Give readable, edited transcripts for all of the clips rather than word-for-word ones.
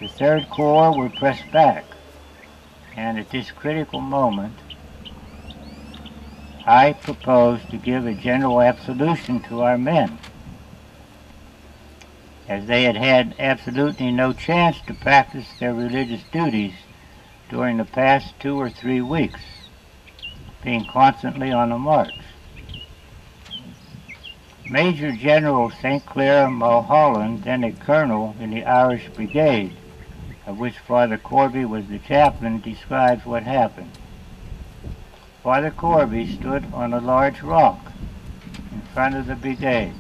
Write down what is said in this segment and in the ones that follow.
The Third Corps were pressed back, and at this critical moment, I proposed to give a general absolution to our men, as they had had absolutely no chance to practice their religious duties during the past 2 or 3 weeks, being constantly on the march. Major General St. Clair Mulholland, then a colonel in the Irish Brigade, of which Father Corby was the chaplain, describes what happened. Father Corby stood on a large rock in front of the brigade.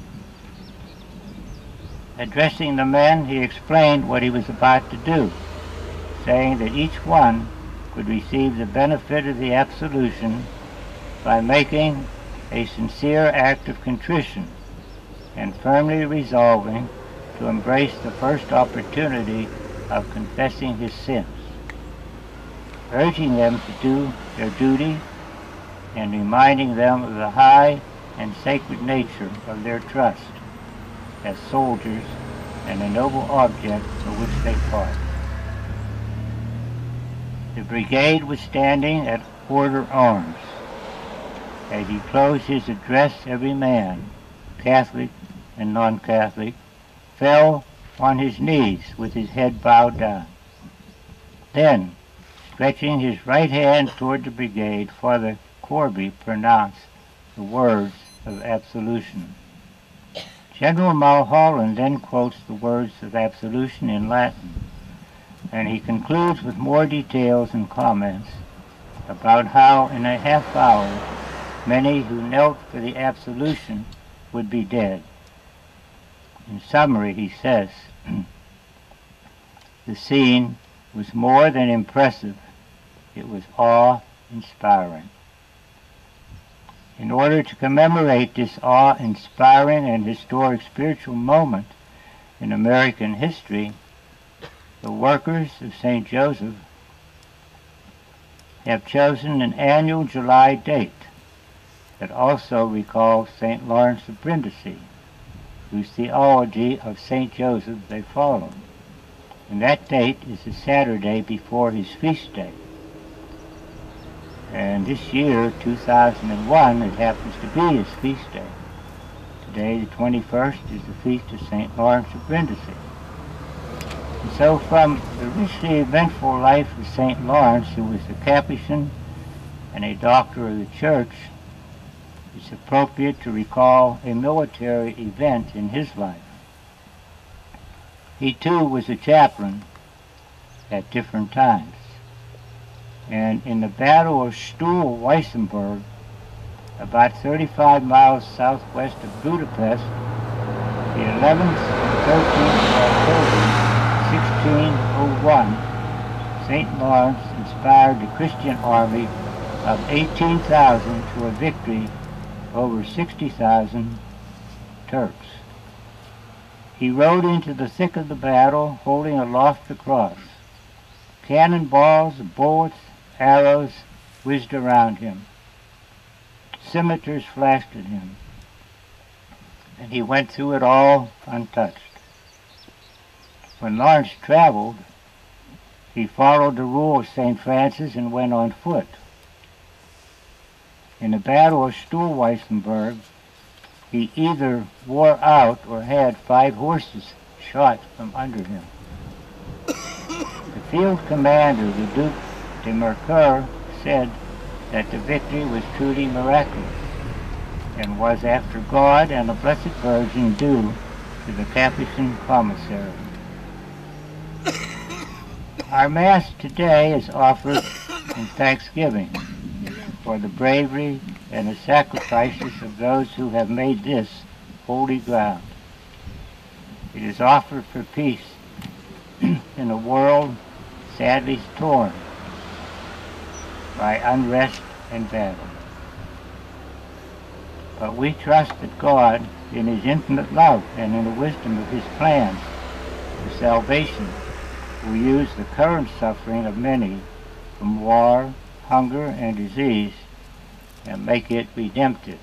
Addressing the men, he explained what he was about to do, saying that each one could receive the benefit of the absolution by making a sincere act of contrition and firmly resolving to embrace the first opportunity of confessing his sins, urging them to do their duty and reminding them of the high and sacred nature of their trust as soldiers and the noble object for which they fought. The brigade was standing at order arms. As he closed his address, every man, Catholic and non-Catholic, fell on his knees with his head bowed down. Then, stretching his right hand toward the brigade, Father Corby pronounced the words of absolution. General Mulholland then quotes the words of absolution in Latin, and he concludes with more details and comments about how in a half hour many who knelt for the absolution would be dead. In summary, he says, the scene was more than impressive, it was awe-inspiring. In order to commemorate this awe-inspiring and historic spiritual moment in American history, the workers of St. Joseph have chosen an annual July date that also recalls St. Lawrence of Brindisi, whose theology of St. Joseph they follow. And that date is the Saturday before his feast day. And this year, 2001, it happens to be his feast day. Today, the 21st, is the feast of St. Lawrence of Brindisi. And so from the richly eventful life of St. Lawrence, who was a Capuchin and a doctor of the Church, it's appropriate to recall a military event in his life. He too was a chaplain at different times. And in the Battle of Stuhl-Weissenberg, about 35 miles southwest of Budapest, the 11th and 13th of October, 1601, St. Lawrence inspired the Christian army of 18,000 to a victory over 60,000 Turks. He rode into the thick of the battle, holding aloft the cross. Cannonballs, bullets, arrows whizzed around him. Scimitars flashed at him. And he went through it all untouched. When Lawrence traveled, he followed the rule of St. Francis and went on foot. In the Battle of Stuhl-Weissenberg, he either wore out or had 5 horses shot from under him. The field commander, the Duc de Mercoeur, said that the victory was truly miraculous and was, after God and the Blessed Virgin, due to the Capuchin commissary. Our Mass today is offered in thanksgiving for the bravery and the sacrifices of those who have made this holy ground. It is offered for peace in a world sadly torn by unrest and battle. But we trust that God, in his infinite love and in the wisdom of his plans for salvation, will use the current suffering of many from war, hunger, and disease and make it redemptive.